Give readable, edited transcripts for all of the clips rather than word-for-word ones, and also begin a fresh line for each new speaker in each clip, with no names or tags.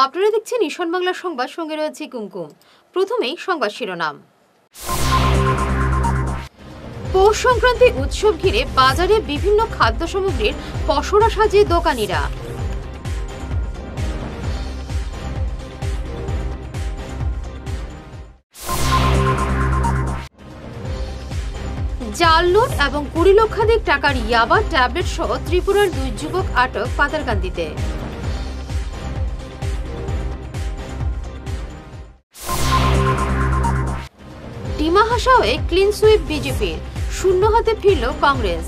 আপনারা দেখছেন ঈশান বাংলা সংবাদ, সঙ্গে রয়েছে কুমকুম। প্রথমেই সংবাদ শিরোনাম। পৌষ সংক্রান্তি উৎসব ঘিরে বাজারে বিভিন্ন খাদ্য সামগ্রীর পসরা সাজিয়ে দোকানিরা। জাল নোট এবং 20 লক্ষাধিক টাকার ইয়াবা ট্যাবলেট সহ ত্রিপুরার 2 যুবক আটক পাতারকান্দিতে। ডিমা হাসাওয়ে ক্লিন সুইপ বিজেপির, শূন্য হাতে ফিরল কংগ্রেস।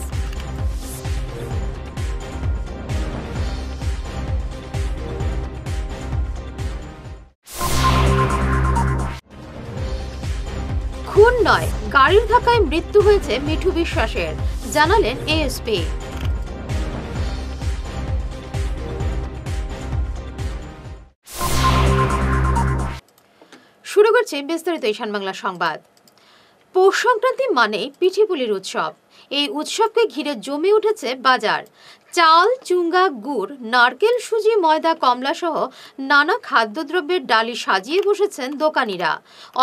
খুন নয়, গাড়ির ধাক্কায় মৃত্যু হয়েছে মিঠু বিশ্বাসের, জানালেন এএসপি। শুরু করছে বিস্তারিত ঈশান বাংলা সংবাদ। পৌষ সংক্রান্তি মানে পিঠেপুলির উৎসব। এই উৎসবকে ঘিরে জমে উঠেছে বাজার। চাল, চুঙ্গা, গুড়, নারকেল, সুজি, ময়দা, কমলা সহ নানা খাদ্যদ্রব্যের ডালি সাজিয়ে বসেছেন দোকানিরা,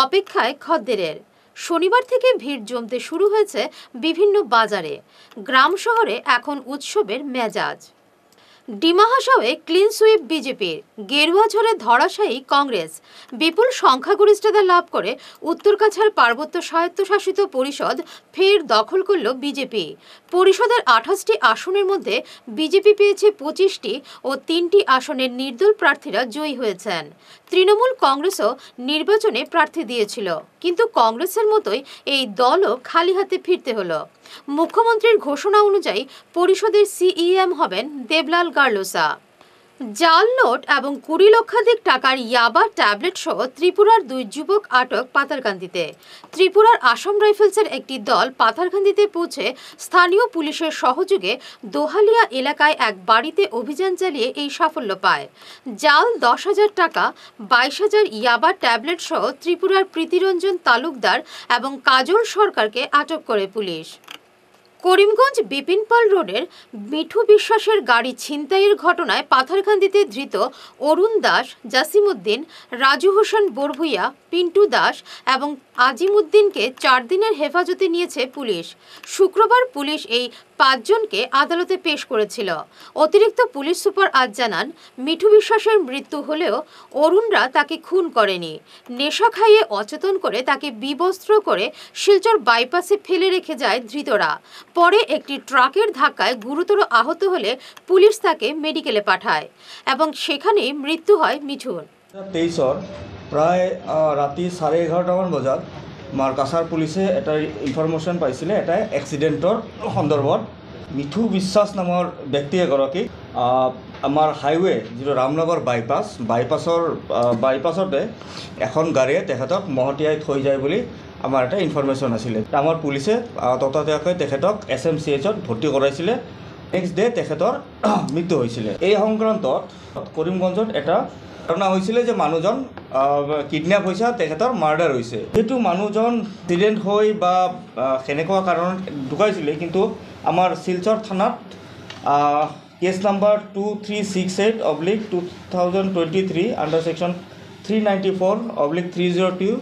অপেক্ষায় খদ্দেরের। শনিবার থেকে ভিড় জমতে শুরু হয়েছে বিভিন্ন বাজারে। গ্রাম শহরে এখন উৎসবের মেজাজ। ডিমা হাসাওয়ে ক্লিন সুইপ বিজেপির, গেরুয়া ঝড়ে ধরাশায়ী কংগ্রেস। বিপুল সংখ্যাগরিষ্ঠতা লাভ করে উত্তর কাছাড় পার্বত্য স্বায়ত্তশাসিত পরিষদ ফের দখল করল বিজেপি। পরিষদের 28টি আসনের মধ্যে বিজেপি পেয়েছে 25টি ও 3টি আসনের নির্দল প্রার্থীরা জয়ী হয়েছেন। তৃণমূল কংগ্রেসও নির্বাচনে প্রার্থী দিয়েছিল, কিন্তু কংগ্রেসের মতোই এই দলও খালি হাতে ফিরতে হলো। মুখ্যমন্ত্রীর ঘোষণা অনুযায়ী পরিষদের সিইএম হবেন দেবলাল গার্লোসা। জাল নোট এবং 20 লক্ষাধিক টাকার ইয়াবা ট্যাবলেট সহ ত্রিপুরার 2 যুবক আটক পাতারকান্দিতে। ত্রিপুরার আসাম রাইফেলসের একটি দল পাতারকান্দিতে পৌঁছে স্থানীয় পুলিশের সহযোগে দোহালিয়া এলাকায় এক বাড়িতে অভিযান চালিয়ে এই সাফল্য পায়। জাল 10,000 টাকা, 22,000 ইয়াবা ট্যাবলেট সহ ত্রিপুরার প্রীতিরঞ্জন তালুকদার এবং কাজল সরকারকে আটক করে পুলিশ। করিমগঞ্জ বিপিনপাল রোডের মিঠু বিশ্বাসের গাড়ি ছিনতাইয়ের ঘটনায় পাথারকান্দিতে ধৃত অরুণ দাস, জাসিমউদ্দিন, রাজু হোসেন বরভুইয়া, পিন্টু দাস এবং আজিমউদ্দিনকে 4 দিনের হেফাজতে নিয়েছে পুলিশ। শুক্রবার পুলিশ এই 5 জনকে আদালতে পেশ করেছিল। অতিরিক্ত পুলিশ সুপার আজ জানান, মিঠু বিশ্বাসের মৃত্যু হলেও অরুণরা তাকে খুন করেনি। নেশা খাইয়ে অচেতন করে তাকে বিবস্ত্র করে শিলচর বাইপাসে ফেলে রেখে যায় ধৃতরা। পরে একটি ট্রাকের ধাক্কায় গুরুতর আহত হলে পুলিশ তাকে মেডিকেলে পাঠায় এবং সেখানেই মৃত্যু হয় মিঠুর।
23 প্রায় রাতি 11:30মান বজাত মাৰ্কাছাৰ পুলিচে এটা ইনফৰমেশ্যন পাইছিলে এটা এক্সিডেণ্টৰ সন্দৰ্ভত। মিঠু বিশ্বাস নামৰ ব্যক্তি এগৰাকী আমাৰ হাইৱে যিটো ৰামনগৰ বাইপাছতে এখন গাড়ীয়ে তেখেতক মহতিয়াই থৈ যায় বুলি আমাৰ এটা ইনফৰমেশ্যন আছিলে। আমাৰ পুলিচে ততাতৈয়াকৈ তেখেতক SMCHত ভৰ্তি কৰাইছিলে। নেক্সট ডে তেখেতৰ মৃত্যু হৈছিলে। এই সংক্ৰান্তত কৰিমগঞ্জত এটা ঘটনা হৈছিলে যে মানুহজন কিডনেপ হৈছে, তেখেতৰ মাৰ্ডাৰ হৈছে। যেহেতু মানুহজন এক্সিডেণ্ট হৈ বা সেনেকুৱা কাৰণত ঢুকাইছিলে, কিন্তু আমাৰ শিলচৰ থানাত কেছ নাম্বাৰ 2368/2023 আণ্ডাৰ ছেকশ্যন 394/302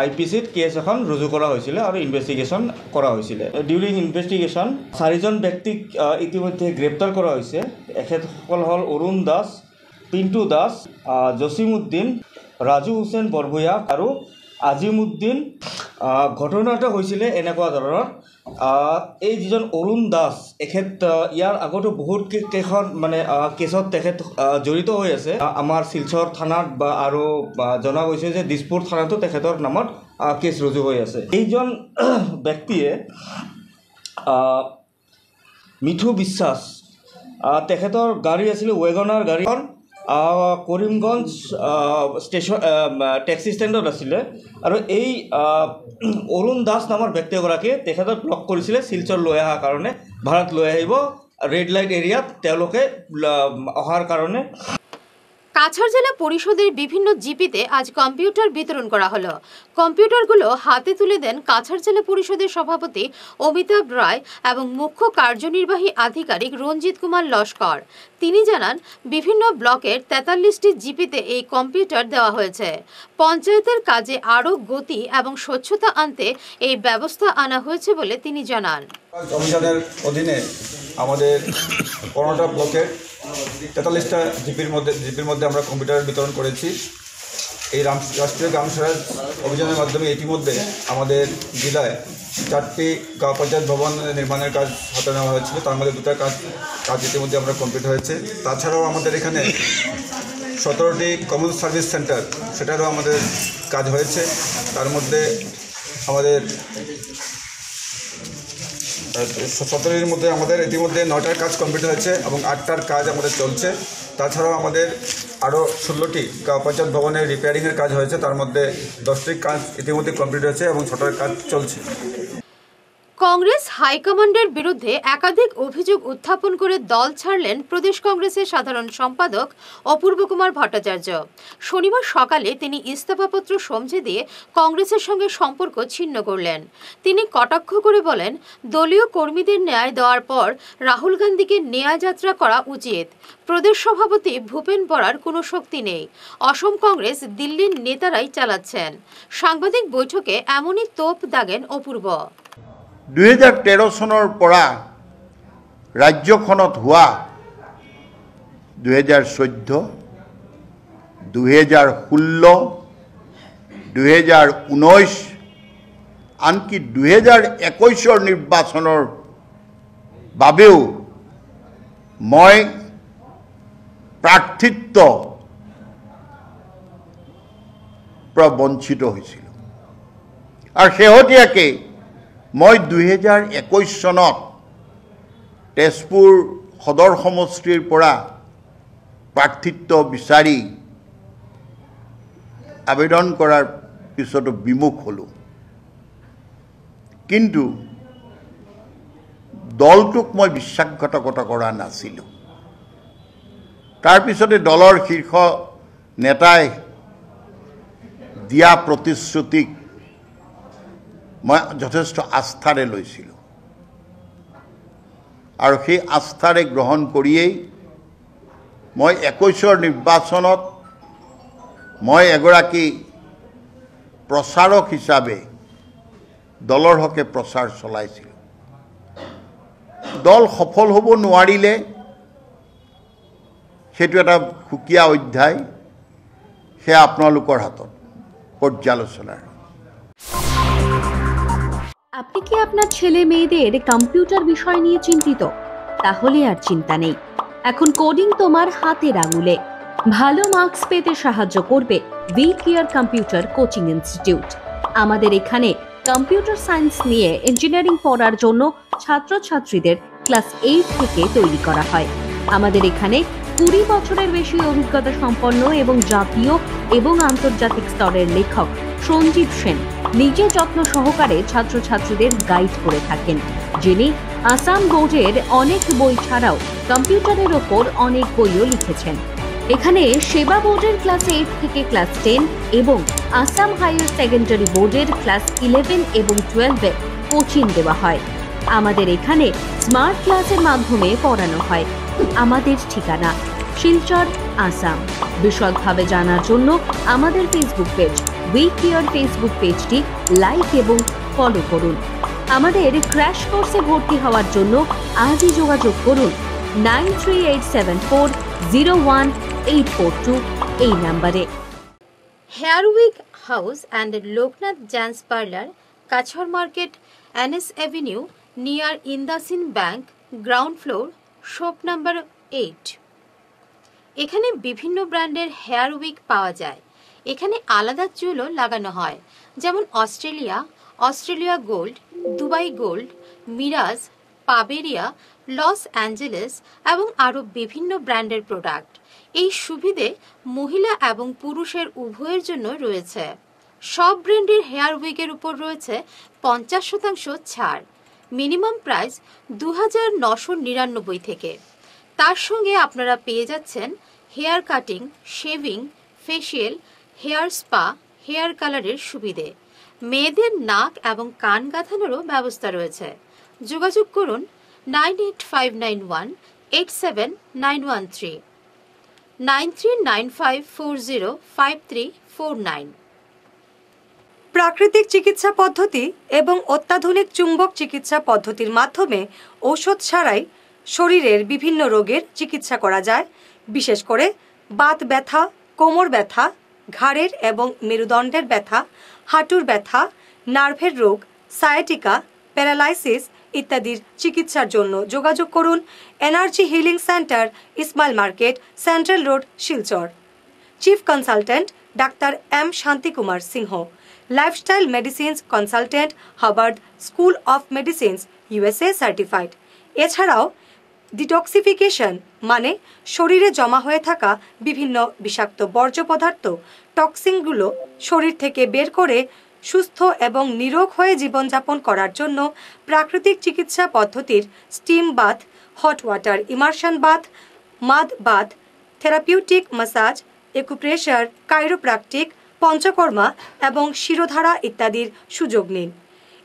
IPCত কেছ এখন ৰুজু কৰা হৈছিলে আৰু ইনভেষ্টিগেশ্যন কৰা হৈছিলে। ডিউৰিং ইনভেষ্টিগেশ্যন 4জন ব্যক্তিক ইতিমধ্যে গ্ৰেপ্তাৰ কৰা হৈছে। এখেতসকল হ'ল অৰুণ দাস, পিন্টু দাস, জছিমউদ্দিন, ৰাজু হোসেন বৰভুইয়া আৰু আজিমউদ্দিন। ঘটনাটো হৈছিলে এনেকুৱা ধৰণৰ, এই যিজন অৰুণ দাস এখেত ইয়াৰ আগতো বহুত কেইখন কেছত তেখেত জড়িত হৈ আছে। আমাৰ শিলচৰ থানাত বা আৰু জনা গৈছে যে দিছপুৰ থানাতো তেখেতৰ নামত কেছ ৰুজু হৈ আছে। এইজন ব্যক্তিয়ে মিঠু বিশ্বাস, তেখেতৰ গাড়ী আছিলে ৱেগনাৰ গাড়ীখন, কৰিমগঞ্জ ষ্টেচন টেক্সি ষ্টেণ্ডত আছিলে। আৰু এই অৰুণ দাস নামৰ ব্যক্তি এগৰাকীয়ে তেখেতক ব্লক কৰিছিলে শিলচৰ লৈ অহাৰ কাৰণে, ভাড়াত লৈ আহিব ৰেড লাইট এৰিয়াত তেওঁলোকে অহাৰ কাৰণে।
কাছাড় জেলা পরিষদের বিভিন্ন জিপিতে আজ কম্পিউটার বিতরণ করা হলো। কম্পিউটারগুলো হাতে তুলে দেন কাছাড় জেলা পরিষদের সভাপতি অমিতাভ রায় এবং মুখ্য কার্যনির্বাহী আধিকারিক রঞ্জিত কুমার লস্কর। তিনি জানান, বিভিন্ন ব্লকের 43টি জিপিতে এই কম্পিউটার দেওয়া হয়েছে। পঞ্চায়েতের কাজে আরও গতি এবং স্বচ্ছতা আনতে এই ব্যবস্থা আনা হয়েছে বলে তিনি জানান।
অভিযানের অধীনে আমাদের 15টা ব্লকের 43টা জিপির মধ্যে আমরা কম্পিউটার বিতরণ করেছি। এই রাষ্ট্রীয় গ্রাম স্বরাজ অভিযানের মাধ্যমে ইতিমধ্যে আমাদের জেলায় 4টি গ্রাম পঞ্চায়েত ভবন নির্মাণের কাজ হাতে নেওয়া হয়েছিল। তার মধ্যে 2টা কাজ ইতিমধ্যে আমরা কমপ্লিট হয়েছে। তাছাড়াও আমাদের এখানে 17টি কমন সার্ভিস সেন্টার, সেটারও আমাদের কাজ হয়েছে। তার মধ্যে আমাদের 17-এর মধ্যে আমাদের ইতিমধ্যে 9টার কাজ কমপ্লিট হয়েছে এবং 8টার কাজ আমাদের চলছে। তাছাড়াও আমাদের আরও 16টি পঞ্চায়েত ভবনের রিপেয়ারিংয়ের কাজ হয়েছে। তার মধ্যে 10টির কাজ ইতিমধ্যে কমপ্লিট হয়েছে এবং 6টার কাজ চলছে।
কংগ্রেস হাইকমান্ডের বিরুদ্ধে একাধিক অভিযোগ উত্থাপন করে দল ছাড়লেন প্রদেশ কংগ্রেসের সাধারণ সম্পাদক অপূর্ব কুমার ভট্টাচার্য। শনিবার সকালে তিনি ইস্তফাপত্র সমঝে দিয়ে কংগ্রেসের সঙ্গে সম্পর্ক ছিন্ন করলেন। তিনি কটাক্ষ করে বলেন, দলীয় কর্মীদের ন্যায় দেওয়ার পর রাহুল গান্ধীকে ন্যায় যাত্রা করা উচিত। প্রদেশ সভাপতি ভূপেন বরার কোনো শক্তি নেই। অসম কংগ্রেস দিল্লির নেতারাই চালাচ্ছেন। সাংবাদিক বৈঠকে এমনই তোপ দাগেন অপূর্ব।
2013 চনৰ পৰা ৰাজ্যখনত হোৱা 2014, 2016, 2019 আনকি 2021 নিৰ্বাচনৰ বাবেও মই প্ৰাৰ্থিত্ব পৰা বঞ্চিত হৈছিলোঁ। আৰু শেহতীয়াকৈ মই 2021 চনত তেজপুৰ সদৰ সমষ্টিৰ পৰা প্ৰাৰ্থিত্ব বিচাৰি আবেদন কৰাৰ পিছতো বিমুখ হ'লোঁ। কিন্তু দলটোক মই বিশ্বাসঘাতকতা কৰা নাছিলোঁ। তাৰ পিছতে দলৰ শীৰ্ষ নেতাই দিয়া প্ৰতিশ্ৰুতিক মই যথেষ্ট আস্থাৰে লৈছিলোঁ আৰু সেই আস্থাৰে গ্ৰহণ কৰিয়েই মই 21 নিৰ্বাচনত মই এগৰাকী প্ৰচাৰক হিচাপে দলৰ হকে প্ৰচাৰ চলাইছিলোঁ। দল সফল হ'ব নোৱাৰিলে সেইটো এটা সুকীয়া অধ্যায়, সেয়া আপোনালোকৰ হাতত পৰ্যালোচনাৰ।
আপনি কি আপনার ছেলে মেয়েদের কম্পিউটার বিষয় নিয়ে চিন্তিত? তাহলে আর চিন্তা নেই, এখন কোডিং তোমার হাতের আঙুলে। ভালো মার্কস পেতে সাহায্য করবে we care computer coaching institute. আমাদের এখানে কম্পিউটার সায়েন্স নিয়ে ইঞ্জিনিয়ারিং পড়ার জন্য ছাত্রছাত্রীদের ক্লাস 8 থেকে তৈরি করা হয়। আমাদের এখানে 20 বছরের বেশি অভিজ্ঞতা সম্পন্ন এবং জাতীয় এবং আন্তর্জাতিক স্তরের লেখক সঞ্জীব সেন নিজে যত্ন সহকারে ছাত্রছাত্রীদের গাইড করে থাকেন, যিনি আসাম বোর্ডের অনেক বই ছাড়াও কম্পিউটারের ওপর অনেক বইও লিখেছেন। এখানে সেবা বোর্ডের ক্লাস 8 থেকে ক্লাস 10 এবং আসাম হায়ার সেকেন্ডারি বোর্ডের ক্লাস 11 এবং 12-এ কোচিং দেওয়া হয়। আমাদের এখানে স্মার্ট ক্লাসের মাধ্যমে পড়ানো হয়। আমাদের ঠিকানা শিলচর, আসাম। বিশদভাবে জানার জন্য আমাদের Facebook page we care Facebook পেজটি লাইক এবং ফলো করুন। আমাদের ক্র্যাশ কোর্সে ভর্তি হওয়ার জন্য আজই যোগাযোগ করুন 9387401842 এই নম্বরে।
Hair week house and Loknath gents parlour, Cachar market, NS avenue, near IndusInd bank, ground floor, shop number 8। এখানে বিভিন্ন ব্র্যান্ডের হেয়ার উইক পাওয়া যায়। এখানে আলাদা চুলও লাগানো হয়, যেমন Australia gold, Dubai gold, Mirage, পাবেরিয়া, লস অ্যাঞ্জেলেস এবং আরও বিভিন্ন ব্র্যান্ডের প্রোডাক্ট। এই সুবিধে মহিলা এবং পুরুষের উভয়ের জন্য রয়েছে। সব ব্র্যান্ডের হেয়ার উইকের উপর রয়েছে 50% ছাড়। মিনিমাম প্রাইস 2999 থেকে। তার সঙ্গে আপনারা পেয়ে যাচ্ছেন hair cutting, shaving, facial, hair spa, hair কালারের সুবিধে, মেয়েদের নাক এবং কান গাঁথানোরও ব্যবস্থা রয়েছে। যোগাযোগ করুন 9859187913, 9395405349।
প্রাকৃতিক চিকিৎসা পদ্ধতি এবং অত্যাধুনিক চুম্বক চিকিৎসা পদ্ধতির মাধ্যমে ঔষধ ছাড়াই শরীরের বিভিন্ন রোগের চিকিৎসা করা যায়। বিশেষ করে বাত ব্যথা, কোমর ব্যথা, ঘাড়ের এবং মেরুদণ্ডের ব্যথা, হাঁটুর ব্যথা, নার্ভের রোগ, সায়াটিকা, প্যারালাইসিস ইত্যাদির চিকিৎসার জন্য যোগাযোগ করুন energy healing centre, Ismail market, central road, Silchar. Chief consultant doctor M Shantikumar Singh, lifestyle medicines consultant, Harvard school of medicines, USA certified. এছাড়াও ডিটক্সিফিকেশন মানে শরীরে জমা হয়ে থাকা বিভিন্ন বিষাক্ত বর্জ্য পদার্থ, টক্সিনগুলো শরীর থেকে বের করে সুস্থ এবং নিরোগ হয়ে জীবনযাপন করার জন্য প্রাকৃতিক চিকিৎসা পদ্ধতির steam bath, hot water immersion bath, mud bath, therapeutic massage, acupressure, chiropractic, Panchakarma এবং শিরোধারা ইত্যাদির সুযোগ নিন।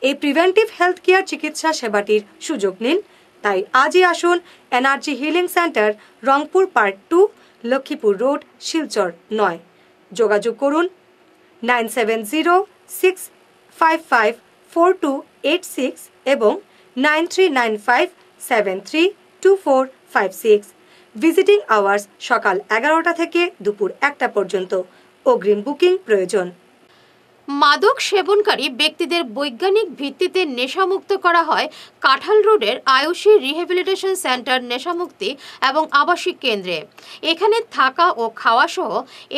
এই প্রিভেন্টিভ হেলথ কেয়ার চিকিৎসা সেবাটির সুযোগ নিন। তাই আজই আসুন energy healing centre, Rangpur part 2, Lakshmipur road, Silchar 9। যোগাযোগ করুন 9706554286 এবং 9395732456। ভিজিটিং আওয়ার্স সকাল 11টা থেকে দুপুর 1টা পর্যন্ত। অগ্রিম বুকিং প্রয়োজন।
মাদক সেবনকারী ব্যক্তিদের বৈজ্ঞানিক ভিত্তিতে নেশামুক্ত করা হয় কাঁঠাল রোডের আয়ুষী রিহ্যাবিলিটেশন সেন্টার নেশামুক্তি এবং আবাসিক কেন্দ্রে। এখানে থাকা ও খাওয়া সহ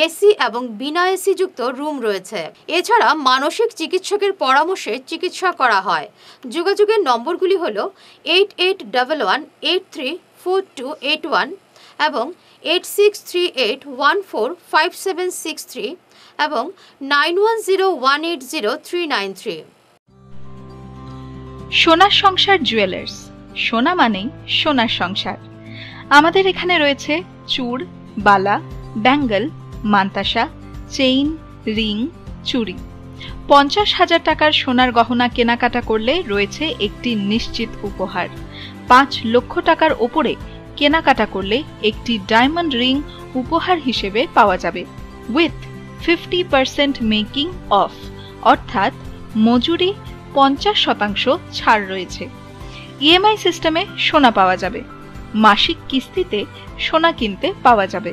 এসি এবং বিনা এসি যুক্ত রুম রয়েছে। এছাড়া মানসিক চিকিৎসকের পরামর্শে চিকিৎসা করা হয়। যোগাযোগের নম্বরগুলি হল 8811834281 এবং 8638145763 এবং 9101803993।
সোনার সংসার জুয়েলার্স, সোনা মানেই সোনার সংসার। আমাদের এখানে রয়েছে চূড়, বালা, ব্যাঙ্গল, মান্তাসা, চেইন, রিং, চুড়ি। 50,000 টাকার সোনার গহনা কেনাকাটা করলে রয়েছে একটি নিশ্চিত উপহার। 5 লক্ষ টাকার ওপরে কেনাকাটা করলে একটি ডায়মন্ড রিং উপহার হিসেবে পাওয়া যাবে উইথ 50% মেকিং অফ, অর্থাৎ মজুরি 50% ছাড় রয়েছে। ইএমআই সিস্টেমে সোনা পাওয়া যাবে। মাসিক কিস্তিতে সোনা কিনতে পাওয়া যাবে।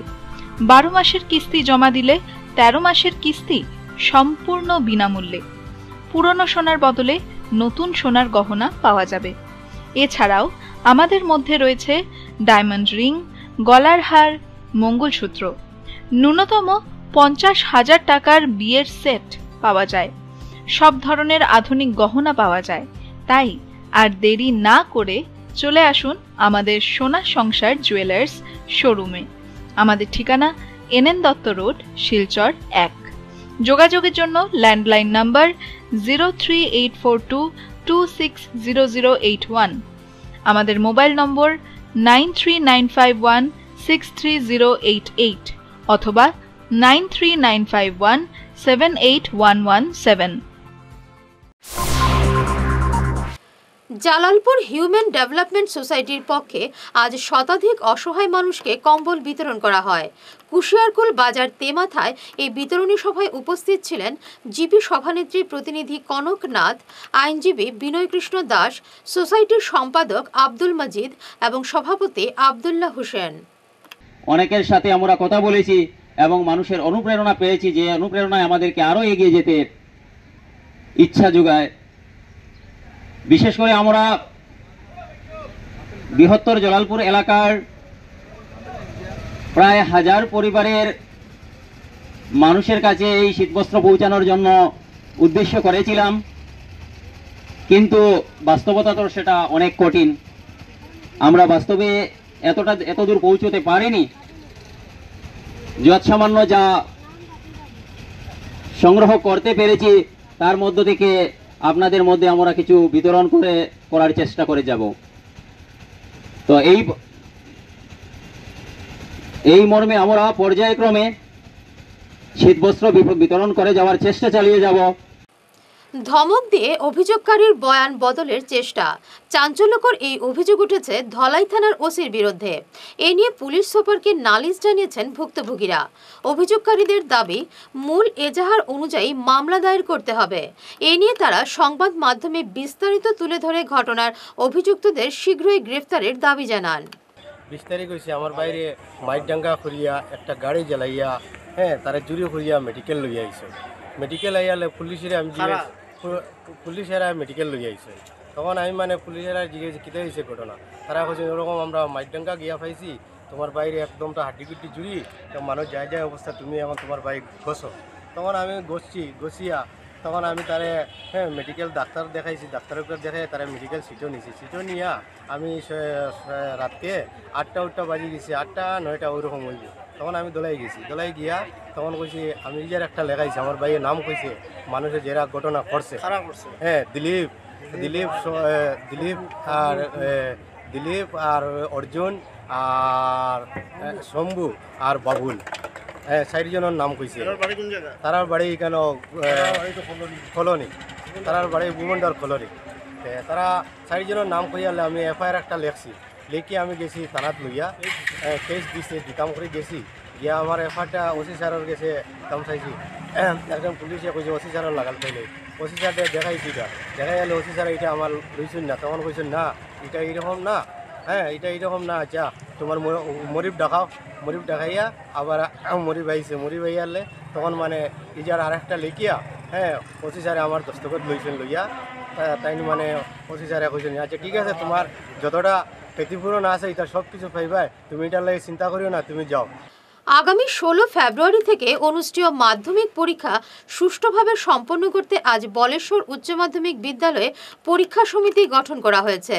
12 মাসের কিস্তি জমা দিলে 13 মাসের কিস্তি সম্পূর্ণ বিনামূল্যে। পুরনো সোনার বদলে নতুন সোনার গহনা পাওয়া যাবে। এছাড়াও আমাদের মধ্যে রয়েছে ডায়মন্ড রিং, গলার হার, মঙ্গলসূত্র। ন্যূনতম 50,000 টাকার বিয়ের সেট পাওয়া যায়। সব ধরনের আধুনিক গহনা পাওয়া যায়। তাই আর দেরি না করে চলে আসুন আমাদের সোনা সংসার জুয়েলার্স শোরুমে। আমাদের ঠিকানা NN দত্ত রোড, শিলচর 1। যোগাযোগের জন্য ল্যান্ডলাইন নাম্বার 038422600081, আমাদের মোবাইল নম্বর 9395163088 অথবা 9395178117।
জালালপুর হিউম্যান ডেভেলপমেন্ট সোসাইটির পক্ষে আজ শতাধিক অসহায় মানুষকে কম্বল বিতরণ করা হয়। কুশিয়ারকুল বাজার তেমাথায় এই বিতরণী সভায় উপস্থিত ছিলেন জিপি সভানেত্রী প্রতিনিধি কনক নাথ, আইনজীবী বিনয় কৃষ্ণ দাস, সোসাইটির সম্পাদক আব্দুল মজিদ এবং সভাপতি আব্দুল্লাহ হোসেন।
অনেকের সাথে আমরা কথা বলেছি এবং মানুষের অনুপ্রেরণা পেয়েছি, যে অনুপ্রেরণায় আমাদেরকে আরো এগিয়ে যেতে ইচ্ছা যোগায়। বিশেষ করে আমরা বৃহত্তর জালালপুর এলাকার প্রায় 1000 পরিবারের মানুষের কাছে এই শীতবস্ত্র পৌঁছানোর জন্য উদ্দেশ্য করেছিলাম, কিন্তু বাস্তবতা তো সেটা অনেক কঠিন। আমরা বাস্তবে এত দূর পৌঁছতে পারিনি। যৎসামান্য যা সংগ্রহ করতে পেরেছি তার মধ্য থেকে আপনাদের মধ্যে আমরা কিছু বিতরণ করার চেষ্টা করে যাব। তো এই মর্মে আমরা পর্যায়ক্রমে শীতবস্ত্র বিতরণ করে যাওয়ার চেষ্টা চালিয়ে যাব।
ধমক দিয়ে অভিযোগকারীর বয়ান বদলের চেষ্টা। চাঞ্চল্যকর এই অভিযোগ উঠেছে ধলাই থানার ওসির বিরুদ্ধে। এ নিয়ে পুলিশ সুপারকে নালিশ জানিয়েছেন ভুক্তভোগীরা। অভিযোগকারীদের দাবি, মূল এজাহার অনুযায়ী মামলা দায়ের করতে হবে। এ নিয়ে তারা সংবাদ মাধ্যমে বিস্তারিত তুলে ধরে ঘটনার অভিযুক্তদের শীঘ্রই গ্রেফতারের দাবি জানান।
20 তারিখ হয়েছে আমার বাইরে মাইকডাঙ্গা করিয়া একটা গাড়ি জ্বালাইয়া তারা চুরি করিয়া মেডিকেল লইয়া আইছে। মেডিকেল আইয়ালে পুলিশেরা মেডিকেল লইয়া আইছে। তখন আমি মানে পুলিশেরা জিজ্ঞেস কিতে হয়েছে ঘটনা। তারা কইছে এরকম আমরা মাইকডাঙ্গা গিয়া পাইছি, তোমার বাইরে একদমটা হাড্ডিগুড্ডি জুড়ি, তো মানুষ যায় যায় অবস্থা, তুমি এখন তোমার বাইক গছো। তখন আমি গছিয়া তখন আমি তারে মেডিকেল ডাক্তার দেখাইছি, ডাক্তারের উপর দেখাই তারা মেডিকেল সিটও নিছি। সিটও নিয়া আমি রাতকে 8টা বাজি গেছি, 8টা 9টা ওইরকম হইব। তখন আমি দোলাই গেছি, দোলাই গিয়া তখন কইছি আমি নিজের একটা লেখাইছি, আমার ভাইয়ের নাম কইছে, মানুষের যারা ঘটনা করছে দিলীপ আর অর্জুন আর শম্ভু আর বাবুল, 4 জনের নাম কইছে। তারার বাড়ি কেন কলোনি, তারার বাড়ি ভুবনডার কলোনি। তারা 4 জনের নাম কইয়ালে আমি এফআইআর একটা লেখছি, লিখে আমি গেছি থানাত লইয়া কেস দিছে, দিতাম করে গেছি। গিয়া আমার এফআইআরটা ওসি স্যারের গেছে দাম চাইছি। একজন পুলিশে কইছে ওসি স্যারের লাগাল পাইলে, ওসি স্যারটা দেখাইছি, দেখাই গেলে ওসি স্যার এটা আমার লইছেন না। তখন কইছেন না এটা এইরকম না, এটা এইরকম না, আচ্ছা তোমার মরিব ডাকাও। মরিব ডাকাইয়া আবার মরিব আইছে, মরিব আইয়ালে তখন মানে ইজার আর একটা লিখিয়া ওসি স্যারে আমার দস্তখত লইছেন, লইয়া তাই মানে ওসি স্যারে কইছেন আচ্ছা ঠিক আছে, তোমার যতটা ক্ষতিপূরণ আছে এটা সব কিছু পাইবাই, তুমি এটার লাগে চিন্তা করিও না, তুমি যাও।
আগামী 16 ফেব্রুয়ারি থেকে অনুষ্ঠেয় মাধ্যমিক পরীক্ষা সুষ্ঠুভাবে সম্পন্ন করতে আজ বলেশ্বর উচ্চ মাধ্যমিক বিদ্যালয়ে পরীক্ষা সমিতি গঠন করা হয়েছে।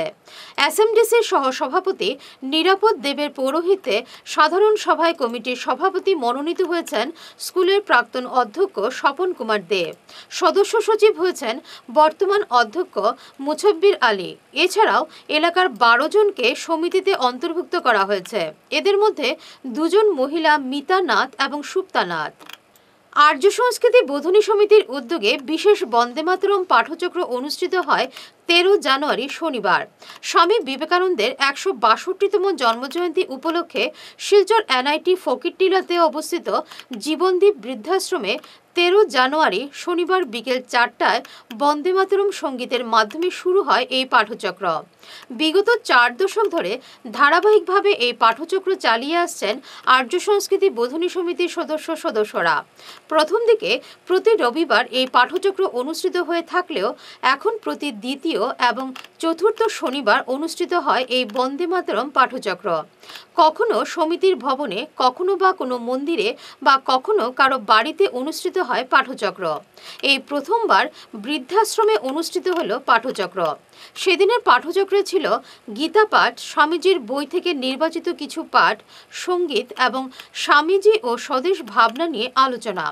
এসএমডিসির সহসভাপতি নিরাপদ দেবের পৌরোহিত্যে সাধারণ সভায় কমিটির সভাপতি মনোনীত হয়েছেন স্কুলের প্রাক্তন অধ্যক্ষ স্বপন কুমার দে। সদস্য সচিব হয়েছেন বর্তমান অধ্যক্ষ মুছব্বির আলী। এছাড়াও এলাকার 12 জনকে সমিতিতে অন্তর্ভুক্ত করা হয়েছে। এদের মধ্যে 2 জন মহিলা, মিতা নাথ এবং সুপ্তা নাথ। আর্য সংস্কৃতি বোধনী সমিতির উদ্যোগে বিশেষ বন্দে মাতরম পাঠচক্র অনুষ্ঠিত হয় 13 জানুয়ারি শনিবার। স্বামী বিবেকানন্দের 162তম জন্মজয়ন্তী উপলক্ষে শিলচর এনআইটি ফকিরটিলাতে অবস্থিত জীবনদীপ বৃদ্ধাশ্রমে 13 জানুয়ারি শনিবার বিকেল 4টায় বন্দে মাতরম সঙ্গীতের মাধ্যমে শুরু হয় এই পাঠচক্র। বিগত 4 দশক ধরে ধারাবাহিকভাবে এই পাঠচক্র চালিয়ে আসছেন আর্য সংস্কৃতি বোধনী সমিতির সদস্যরা। প্রথম দিকে প্রতি রবিবার এই পাঠচক্র অনুষ্ঠিত হয়ে থাকলেও এখন প্রতি দ্বিতীয় এবং চতুর্থ শনিবার অনুষ্ঠিত হয় এই বন্দে মাতরম পাঠচক্র। কখনো সমিতির ভবনে, কখনো বা কোনো মন্দিরে বা কখনো কারো বাড়িতে অনুষ্ঠিত হয় পাঠচক্র। এই প্রথমবার বৃদ্ধাশ্রমে অনুষ্ঠিত হলো পাঠচক্র। সেদিনের পাঠচক্রে ছিল গীতা পাঠ, স্বামীজির বই থেকে নির্বাচিত কিছু পাঠ, সঙ্গীত এবং স্বামীজি ও স্বদেশ ভাবনা নিয়ে আলোচনা।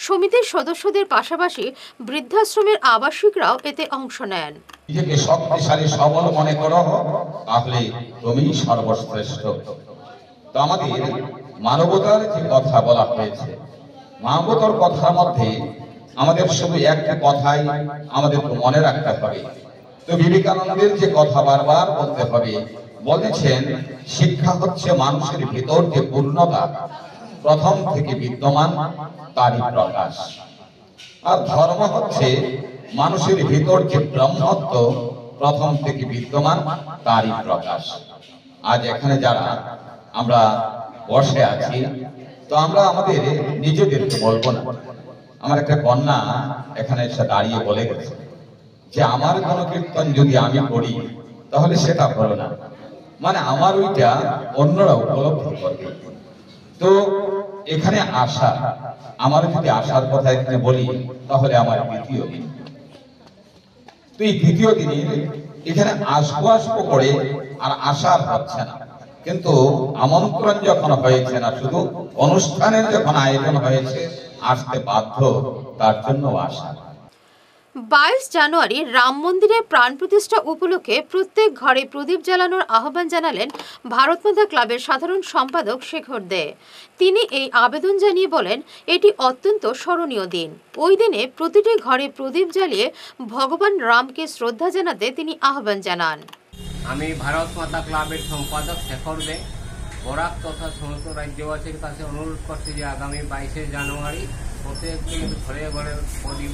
সমিতির সদস্যদের পাশাপাশি বৃদ্ধাশ্রমের আবাসিকরাও এতে অংশ নেন।
নিজেকে শক্তিশালী সবল মনে করো, তাহলে তুমি সর্বশ্রেষ্ঠ। তো আমাদের মানবতার যে কথা বলা হয়েছে, মানবতার কথার মধ্যে আমাদের শুধু একটা কথাই আমাদের মনে রাখতে হবে। তো বিবেকানন্দের যে কথা বারবার বলতে হবে, বলেছেন শিক্ষা হচ্ছে মানুষের ভিতর যে পূর্ণতা প্রথম থেকে বিদ্যমান তারই প্রকাশ, আর ধর্ম হচ্ছে মানুষের ভিতর যে ব্রহ্মত্ব প্রথম থেকে বিদ্যমান তারই প্রকাশ। আজ এখানে যারা আমরা বসে আছি, তো আমরা আমাদের নিজেদেরকে বলবো না। আমার একটা কন্যা এখানে এসে দাঁড়িয়ে বলে গেছে যে আমার গণকীর্তন যদি আমি করি তাহলে সেটা হলো না, মানে আমার ওইটা অন্যরা উপলব্ধি করবে। তো এখানে আসা, আমার যদি আসার কথা এখানে বলি তাহলে আমার দ্বিতীয় দিন। তো এই দ্বিতীয় দিনে এখানে আসবো করে আর আসার হচ্ছে না, কিন্তু আমন্ত্রণ যখন হয়েছে না, শুধু অনুষ্ঠানের যখন আয়োজন হয়েছে, আসতে বাধ্য, তার জন্য আসা।
22 জানুয়ারি রাম মন্দিরের প্রাণ প্রতিষ্ঠা উপলক্ষে প্রত্যেক ঘরে প্রদীপ জ্বালানোর আহ্বান জানালেন ভারত মাতা ক্লাবের সাধারণ সম্পাদক শেখর দে। তিনি এই আবেদন জানিয়ে বলেন, এটি অত্যন্ত স্মরণীয় দিন। ওই দিনে প্রতিটি ঘরে প্রদীপ জ্বালিয়ে ভগবান রামকে শ্রদ্ধা জানাতে তিনি আহ্বান জানান।
আমি ভারত মাতা ক্লাবের সম্পাদক শেখর দে বরাক তথা সমস্ত রাজ্যবাসীর কাছে অনুরোধ করছি যে আগামী 22শে জানুয়ারি প্রত্যেককে ঘরে ঘরে প্রদীপ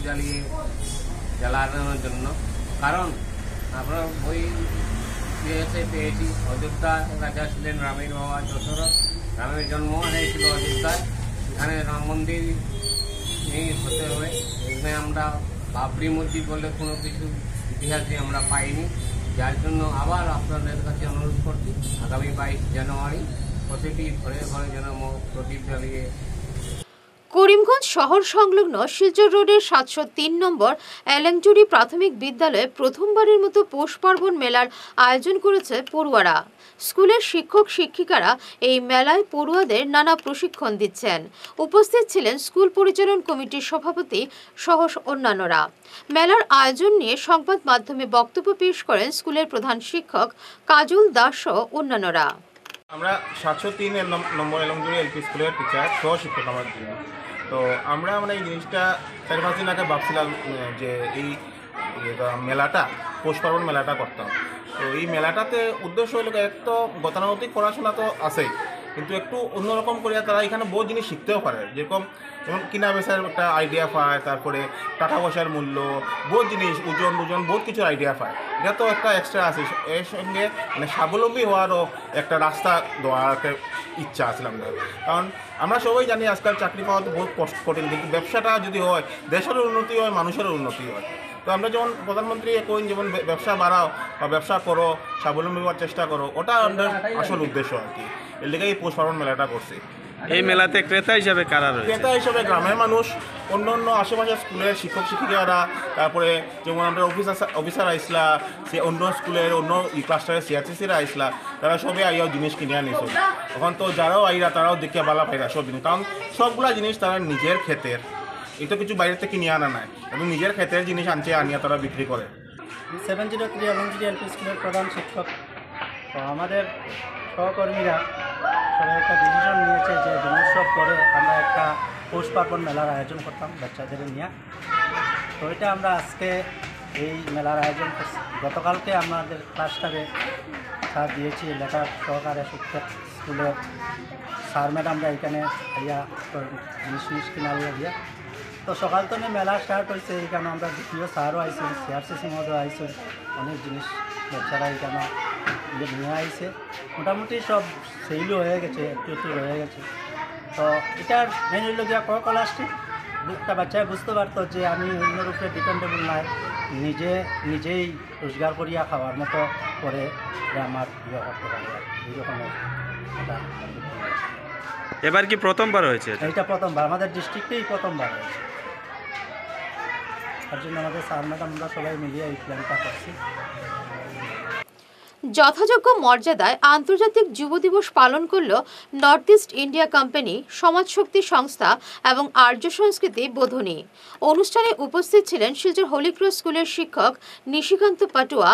জ্বালানোর জন্য। কারণ আমরা বই পেয়েছি অযোধ্যা রাজা ছিলেন রামের বাবা দশরথ, রামের জন্ম হয়েছিল অযোধ্যায়। এখানে রাম মন্দির হতে হবে। এখানে আমরা বাবরি মসজিদ বলে কোনো কিছু ইতিহাসে আমরা পাইনি, যার জন্য আবার আপনাদের কাছে অনুরোধ করছি আগামী 22 জানুয়ারি প্রতিটি ঘরে ঘরে যেন প্রদীপ জ্বালিয়ে।
করিমগঞ্জ শহর সংলগ্ন শিলচর রোডের 703 নম্বর এলেংচুরি প্রাথমিক বিদ্যালয়ে প্রথমবারের মতো পৌষ পার্বণ মেলার আয়োজন করেছে পড়ুয়ারা। স্কুলের শিক্ষক শিক্ষিকারা এই মেলায় পড়ুয়াদের নানা প্রশিক্ষণ দিচ্ছেন। উপস্থিত ছিলেন স্কুল পরিচালন কমিটির সভাপতি সহ অন্যান্যরা। মেলার আয়োজন নিয়ে সংবাদ মাধ্যমে বক্তব্য পেশ করেন স্কুলের প্রধান শিক্ষক কাজল দাস সহ অন্যান্যরা।
আমরা 703 নম্বর এলেংচুরি এলপি স্কুলের টিচার সহ শিক্ষক আমার জন্য। তো আমরা মানে এই জিনিসটা 4-5 দিন আগে ভাবছিলাম যে এই মেলাটা পৌষ পার্বণ মেলাটা করতাম। তো এই মেলাটাতে উদ্দেশ্য হলো এক তো গতানুগতিক পড়াশোনা তো আছেই, কিন্তু একটু অন্যরকম করে তারা এখানে বহু জিনিস শিখতেও পারে। যেমন কিনা বেচার একটা আইডিয়া পায়, তারপরে টাকা পয়সার মূল্য, বহুত জিনিস ওজন বহুত কিছু আইডিয়া পায়। এটা তো একটা এক্সট্রা আছে। এর সঙ্গে মানে স্বাবলম্বী হওয়ারও একটা রাস্তা দেওয়ার একটা ইচ্ছা আছে আমাদের। কারণ আমরা সবাই জানি আজকাল চাকরি পাওয়া তো বহুত কঠিন, কিন্তু ব্যবসাটা যদি হয় দেশেরও উন্নতি হয়, মানুষেরও উন্নতি হয়। তো আমরা যেমন প্রধানমন্ত্রী কইন যেমন ব্যবসা বাড়াও বা ব্যবসা করো, স্বাবলম্বী হওয়ার চেষ্টা করো, ওটা আমাদের আসল উদ্দেশ্য আর কি। এর লেগে এই পৌষ পার্বণ মেলাটা করছি।
এই মেলাতে ক্রেতা হিসাবে কারা রয়েছে?
ক্রেতা হিসাবে গ্রামের মানুষ, অন্য অন্য আশেপাশের স্কুলের শিক্ষক শিক্ষিকারা, তারপরে যেমন আমরা অফিসার আইসলা, সে অন্য স্কুলের অন্য ক্লাস্টারের সিআরসিসিরা আইসলা, তারা সবাই আইয়াও জিনিস কিনে আনিস। এখন তো যারাও আইরা তারাও দেখিয়া বালা পাইরা সব জিনিস, কারণ সবগুলা জিনিস তারা নিজের ক্ষেতের, এটা কিছু বাইরে থেকে কিনে আনা নাই, এবং নিজের ক্ষেতের জিনিস আনিয়া তারা বিক্রি করে।
703 এলেংচুরি এলপি স্কুলের প্রধান শিক্ষক। তো আমাদের সহকর্মীরা সবাই একটা ডিসিশন নিয়েছে যে দিনোৎসব করে আমরা একটা পৌষ পার্বণ মেলার আয়োজন করতাম বাচ্চাদের নিয়ে। তো এটা আমরা আজকে এই মেলার আয়োজন করছি। গতকালকে আমাদের ক্লাসটারে স্যার দিয়েছি লেখা সহকারে শিক্ষক স্কুলের স্যার ম্যাডামরা এখানে ইয়া জিনিস কিনার লাগিয়া। তো সকাল থেকে মেলা স্টার্ট হয়েছে। এখানে আমরা দ্বিতীয় স্যারও আইসেন, সিআরসিসি মধ্যেও আইসেন, অনেক জিনিস বাচ্চারা এখানে নিয়ে আইসে। মোটামুটি সব সেলও হয়ে গেছে, একটু রয়ে গেছে। তো এটার মেন হইল গিয়া কলাসটি একটা বাচ্চায় বুঝতে পারতো যে আমি অন্যের উপরে ডিপেন্ডেবল নাই, নিজেই রোজগার করিয়া খাওয়ার মতো করে আমার ইয়ে করতে পারে। এই রকমের এটা
এবার কি প্রথমবার হয়েছে?
এইটা প্রথমবার আমাদের ডিস্ট্রিক্টেই প্রথমবার হয়েছে। তার জন্য আমাদের স্যার ম্যাডামরা সবাই মিলিয়ে এই প্ল্যানটা করছি।
যথাযোগ্য মর্যাদায় আন্তর্জাতিক যুব দিবস পালন করল নর্থ ইস্ট ইন্ডিয়া কোম্পানি, সমাজ শক্তি সংস্থা এবং আর্য সংস্কৃতি বোধনী। অনুষ্ঠানে উপস্থিত ছিলেন শিলচর হোলি ক্রস স্কুলের শিক্ষক নিশিকান্ত পাটুয়া,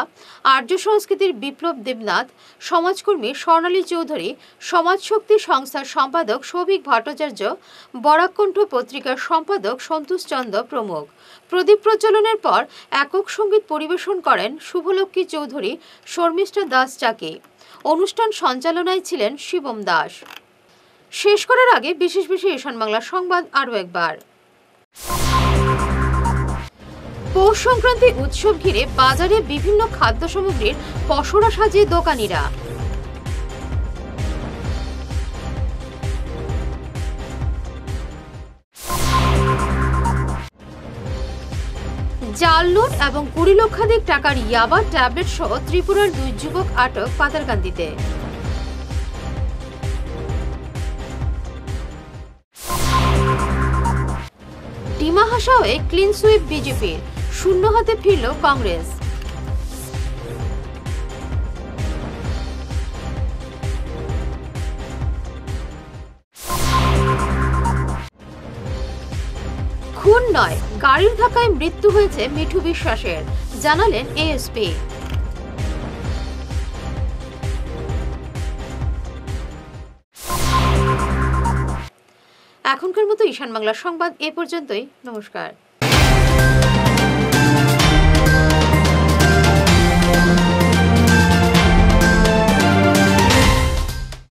আর্য সংস্কৃতির বিপ্লব দেবনাথ, সমাজকর্মী স্বর্ণালী চৌধুরী, সমাজ শক্তি সংস্থার সম্পাদক সৌভিক ভট্টাচার্য, বরাককণ্ঠ পত্রিকার সম্পাদক সন্তোষ চন্দ্র প্রমুখ। প্রদীপ প্রজ্বলনের পর একক সঙ্গীত পরিবেশন করেন শুভলক্ষ্মী চৌধুরী, শর্মিষ্ঠা দাস চাকি। অনুষ্ঠান সঞ্চালনায় ছিলেন শিবম দাস। শেষ করার আগে বিশেষ ঈশান বাংলা সংবাদ আরও একবার। পৌষ সংক্রান্তি উৎসব ঘিরে বাজারে বিভিন্ন খাদ্য সামগ্রীর পসরা সাজিয়ে দোকানিরা। জাল নোট এবং 20 লক্ষাধিক টাকার ইয়াবা ট্যাবলেট সহ ত্রিপুরার 2 যুবক আটক পাতারকান্দিতে। ডিমা হাসাওয়ে ক্লিন সুইপ বিজেপির, শূন্য হাতে ফিরল কংগ্রেস। খুন নয়, গাড়ির ধাক্কায় মৃত্যু হয়েছে মিঠু বিশ্বাসের, জানালেন এএসপি। এখনকার মতো ঈশান বাংলা সংবাদ এ পর্যন্তই। নমস্কার।